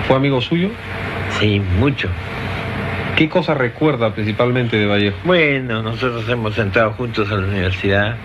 ¿Fue amigo suyo? Sí, mucho. ¿Qué cosa recuerda principalmente de Vallejo? Bueno, nosotros hemos entrado juntos a la universidad,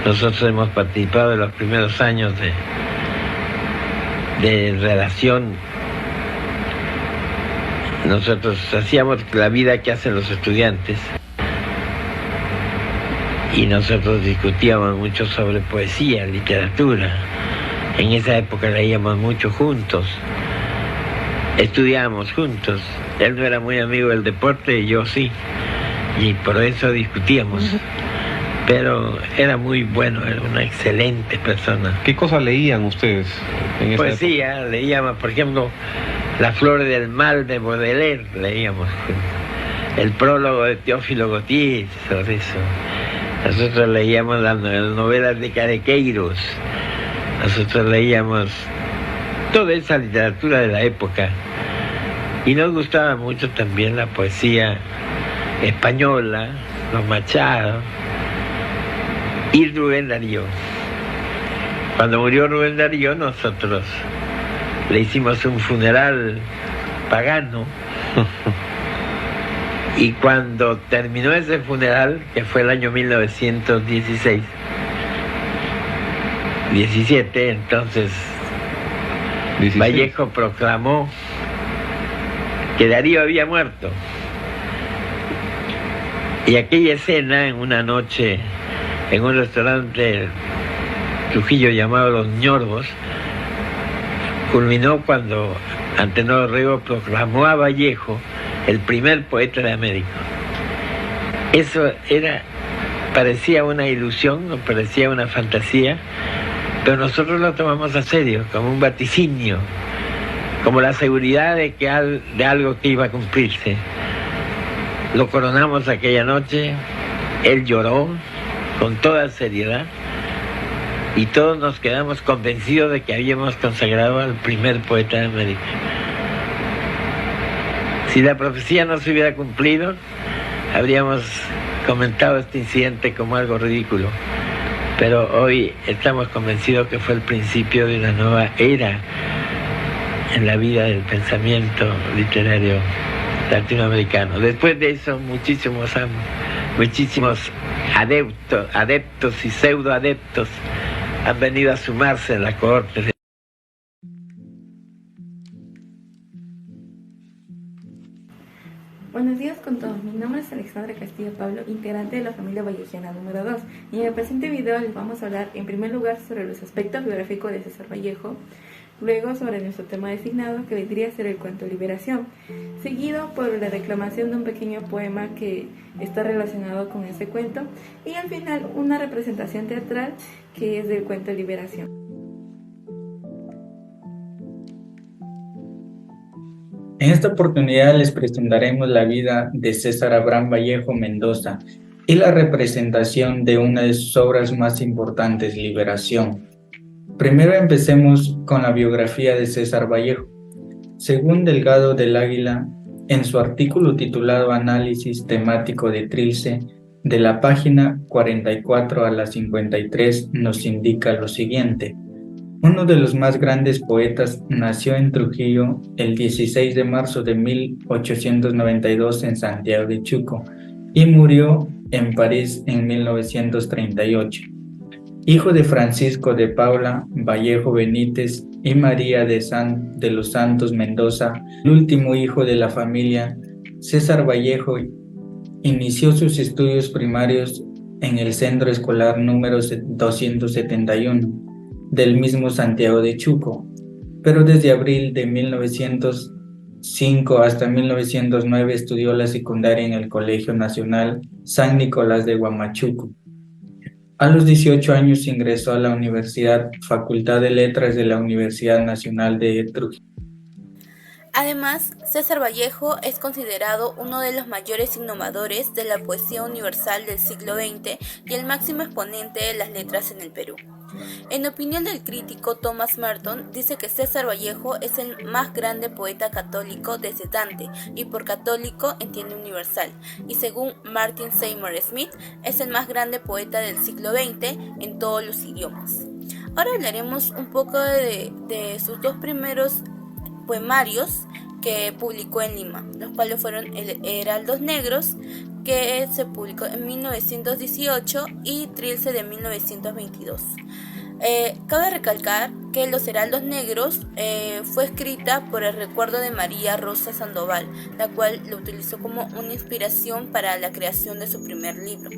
nosotros hemos participado en los primeros años de relación. Nosotros hacíamos la vida que hacen los estudiantes y nosotros discutíamos mucho sobre poesía, literatura. En esa época leíamos mucho juntos, estudiábamos juntos. Él no era muy amigo del deporte y yo sí, y por eso discutíamos. Pero era muy bueno, era una excelente persona. ¿Qué cosas leían ustedes en esa Poesía, época? leíamos, por ejemplo, Las flores del mal de Baudelaire, leíamos. El prólogo de Teófilo Gautier, sobre eso. Nosotros leíamos las novelas de Carequeiros. Nosotros leíamos toda esa literatura de la época. Y nos gustaba mucho también la poesía española, los Machado y Rubén Darío. Cuando murió Rubén Darío, nosotros le hicimos un funeral pagano. Y cuando terminó ese funeral, que fue el año 17, entonces 16. Vallejo proclamó que Darío había muerto. Y aquella escena en una noche en un restaurante Trujillo llamado Los Ñorbos culminó cuando Antenor Rego proclamó a Vallejo el primer poeta de América. Eso parecía una ilusión, parecía una fantasía, pero nosotros lo tomamos a serio, como un vaticinio, como la seguridad de algo que iba a cumplirse. Lo coronamos aquella noche, él lloró con toda seriedad y todos nos quedamos convencidos de que habíamos consagrado al primer poeta de América. Si la profecía no se hubiera cumplido, habríamos comentado este incidente como algo ridículo, pero hoy estamos convencidos que fue el principio de una nueva era en la vida del pensamiento literario latinoamericano. Después de eso, muchísimos adeptos y pseudoadeptos han venido a sumarse en la cohorte. Buenos días con todos, mi nombre es Alexandra Castillo Pablo, integrante de la familia vallejiana número 2, y en el presente video les vamos a hablar en primer lugar sobre los aspectos biográficos de César Vallejo, luego sobre nuestro tema designado que vendría a ser el cuento Liberación, seguido por la declamación de un pequeño poema que está relacionado con ese cuento y al final una representación teatral que es del cuento Liberación. En esta oportunidad les presentaremos la vida de César Abraham Vallejo Mendoza y la representación de una de sus obras más importantes, Liberación. Primero empecemos con la biografía de César Vallejo. Según Delgado del Águila, en su artículo titulado Análisis temático de Trilce, de la página 44 a la 53, nos indica lo siguiente. Uno de los más grandes poetas nació en Trujillo el 16 de marzo de 1892 en Santiago de Chuco y murió en París en 1938. Hijo de Francisco de Paula Vallejo Benítez y María de los Santos Mendoza, el último hijo de la familia, César Vallejo inició sus estudios primarios en el centro escolar número 271 del mismo Santiago de Chuco, pero desde abril de 1905 hasta 1909 estudió la secundaria en el Colegio Nacional San Nicolás de Huamachuco. A los 18 años ingresó a la Facultad de Letras de la Universidad Nacional de Trujillo. Además, César Vallejo es considerado uno de los mayores innovadores de la poesía universal del siglo XX y el máximo exponente de las letras en el Perú. En opinión del crítico Thomas Merton, dice que César Vallejo es el más grande poeta católico desde Dante, y por católico entiende universal, y según Martin Seymour Smith, es el más grande poeta del siglo XX en todos los idiomas. Ahora hablaremos un poco de sus dos primeros poemarios que publicó en Lima, los cuales fueron el Heraldos Negros, que se publicó en 1918, y Trilce de 1922. Cabe recalcar que Los Heraldos Negros fue escrita por el recuerdo de María Rosa Sandoval, la cual lo utilizó como una inspiración para la creación de su primer libro.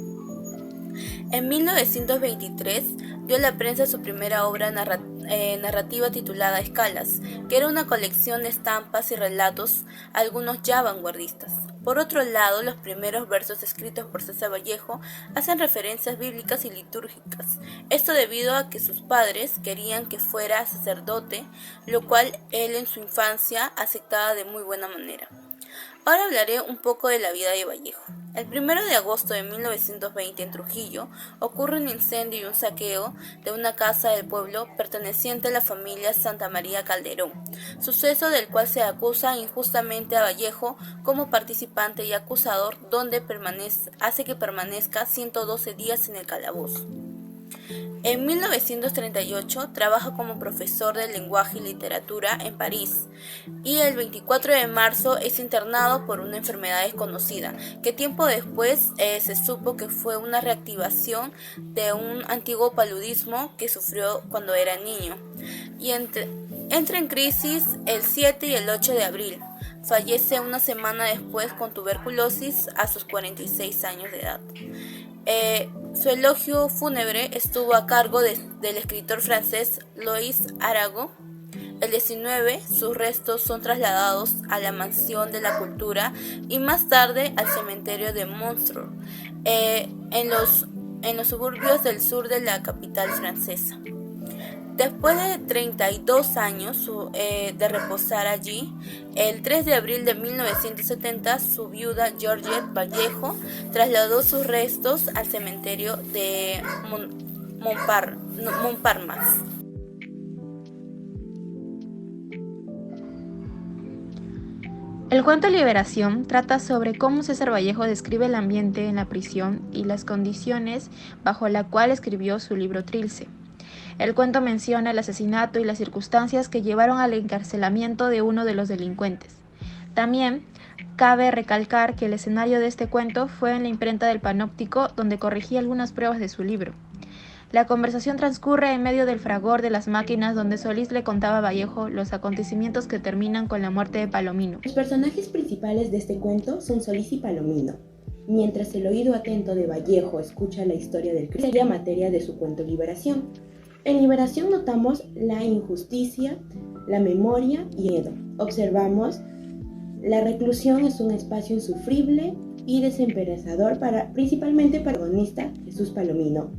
En 1923 dio a la prensa su primera obra narrativa titulada Escalas, que era una colección de estampas y relatos, algunos ya vanguardistas. Por otro lado, los primeros versos escritos por César Vallejo hacen referencias bíblicas y litúrgicas, esto debido a que sus padres querían que fuera sacerdote, lo cual él en su infancia aceptaba de muy buena manera. Ahora hablaré un poco de la vida de Vallejo. El 1 de agosto de 1920 en Trujillo ocurre un incendio y un saqueo de una casa del pueblo perteneciente a la familia Santa María Calderón, suceso del cual se acusa injustamente a Vallejo como participante y acusador, donde hace que permanezca 112 días en el calabozo. En 1938 trabaja como profesor de lenguaje y literatura en París, y el 24 de marzo es internado por una enfermedad desconocida, que tiempo después se supo que fue una reactivación de un antiguo paludismo que sufrió cuando era niño, y entra en crisis el 7 y el 8 de abril. Fallece una semana después con tuberculosis a sus 46 años de edad. Su elogio fúnebre estuvo a cargo del escritor francés Louis Arago. El 19, sus restos son trasladados a la Mansión de la Cultura y más tarde al cementerio de Montreux, en los suburbios del sur de la capital francesa. Después de 32 años de reposar allí, el 3 de abril de 1970, su viuda Georgette Vallejo trasladó sus restos al cementerio de Montparnasse. El cuento Liberación trata sobre cómo César Vallejo describe el ambiente en la prisión y las condiciones bajo la cual escribió su libro Trilce. El cuento menciona el asesinato y las circunstancias que llevaron al encarcelamiento de uno de los delincuentes. También cabe recalcar que el escenario de este cuento fue en la imprenta del Panóptico, donde corregía algunas pruebas de su libro. La conversación transcurre en medio del fragor de las máquinas, donde Solís le contaba a Vallejo los acontecimientos que terminan con la muerte de Palomino. Los personajes principales de este cuento son Solís y Palomino. Mientras el oído atento de Vallejo escucha la historia del crimen, sería materia de su cuento Liberación. En Liberación notamos la injusticia, la memoria y el miedo. Observamos la reclusión es un espacio insufrible y desesperanzador principalmente para el protagonista Jesús Palomino,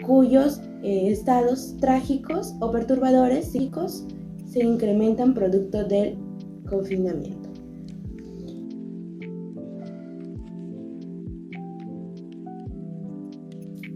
cuyos estados trágicos o perturbadores psíquicos se incrementan producto del confinamiento.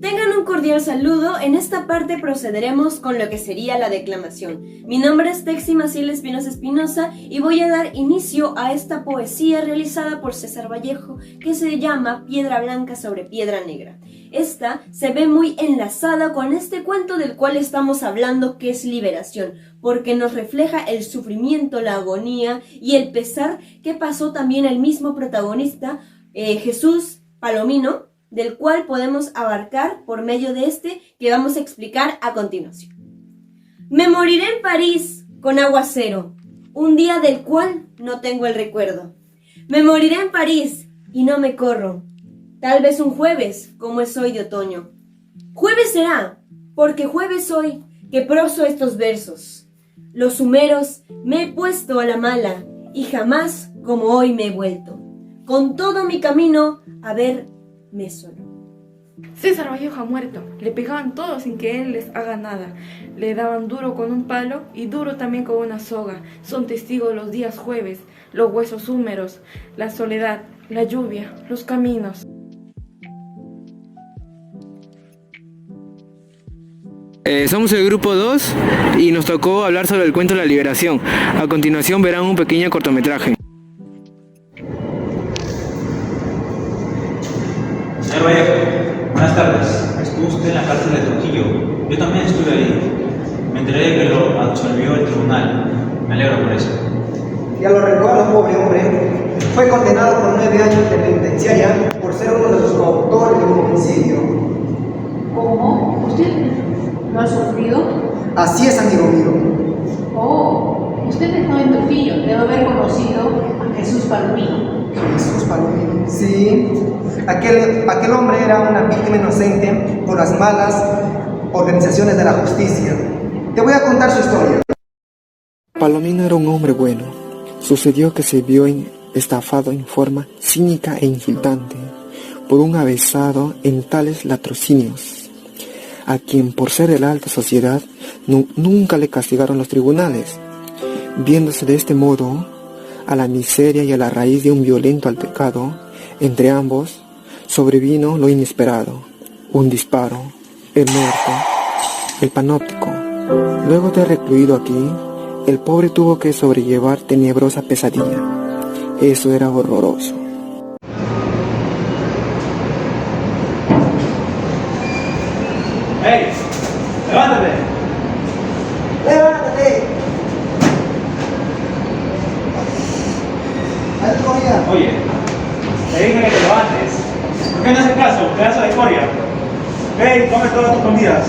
Tengan un cordial saludo. En esta parte procederemos con lo que sería la declamación. Mi nombre es Texi Maciel Espinosa Espinosa y voy a dar inicio a esta poesía realizada por César Vallejo, que se llama Piedra Blanca sobre Piedra Negra. Esta se ve muy enlazada con este cuento del cual estamos hablando, que es Liberación, porque nos refleja el sufrimiento, la agonía y el pesar que pasó también el mismo protagonista, Jesús Palomino, del cual podemos abarcar por medio de este que vamos a explicar a continuación. Me moriré en París con aguacero, un día del cual no tengo el recuerdo. Me moriré en París y no me corro, tal vez un jueves como es hoy de otoño. Jueves será, porque jueves hoy que proso estos versos. Los humeros me he puesto a la mala y jamás como hoy me he vuelto. Con todo mi camino a verme solo. César Vallejo ha muerto. Le pegaban todos sin que él les haga nada. Le daban duro con un palo y duro también con una soga. Son testigos los días jueves, los huesos húmeros, la soledad, la lluvia, los caminos. Somos el grupo 2 y nos tocó hablar sobre el cuento La Liberación. A continuación verán un pequeño cortometraje. Señor Vallejo, buenas tardes. Estuvo usted en la cárcel de Trujillo. Yo también estuve ahí. Me enteré de que lo absolvió el tribunal. Me alegro por eso. Ya lo recuerdo, pobre hombre. Fue condenado por 9 años de penitenciaria por ser uno de los autores de un homicidio. ¿Cómo? ¿Usted lo ha sufrido? Así es, amigo mío. Oh, usted es joven Trujillo, debe haber conocido a Jesús Palomino. Jesús Palomino. Sí, aquel hombre era una víctima inocente por las malas organizaciones de la justicia. Te voy a contar su historia. Palomino era un hombre bueno. Sucedió que se vio estafado en forma cínica e insultante por un avesado en tales latrocinios, a quien por ser de la alta sociedad nunca le castigaron los tribunales. Viéndose de este modo a la miseria y a la raíz de un violento altercado entre ambos, sobrevino lo inesperado, un disparo, el muerto, el panóptico. Luego de recluido aquí, el pobre tuvo que sobrellevar tenebrosa pesadilla. Eso era horroroso. ¡Hey! ¡Levántate! ¡Levántate! ¡Ahí corría! Oye, te dije que te levantes. ¿Por qué no haces caso? Pedazo de escoria. Hey, come todas tus comidas.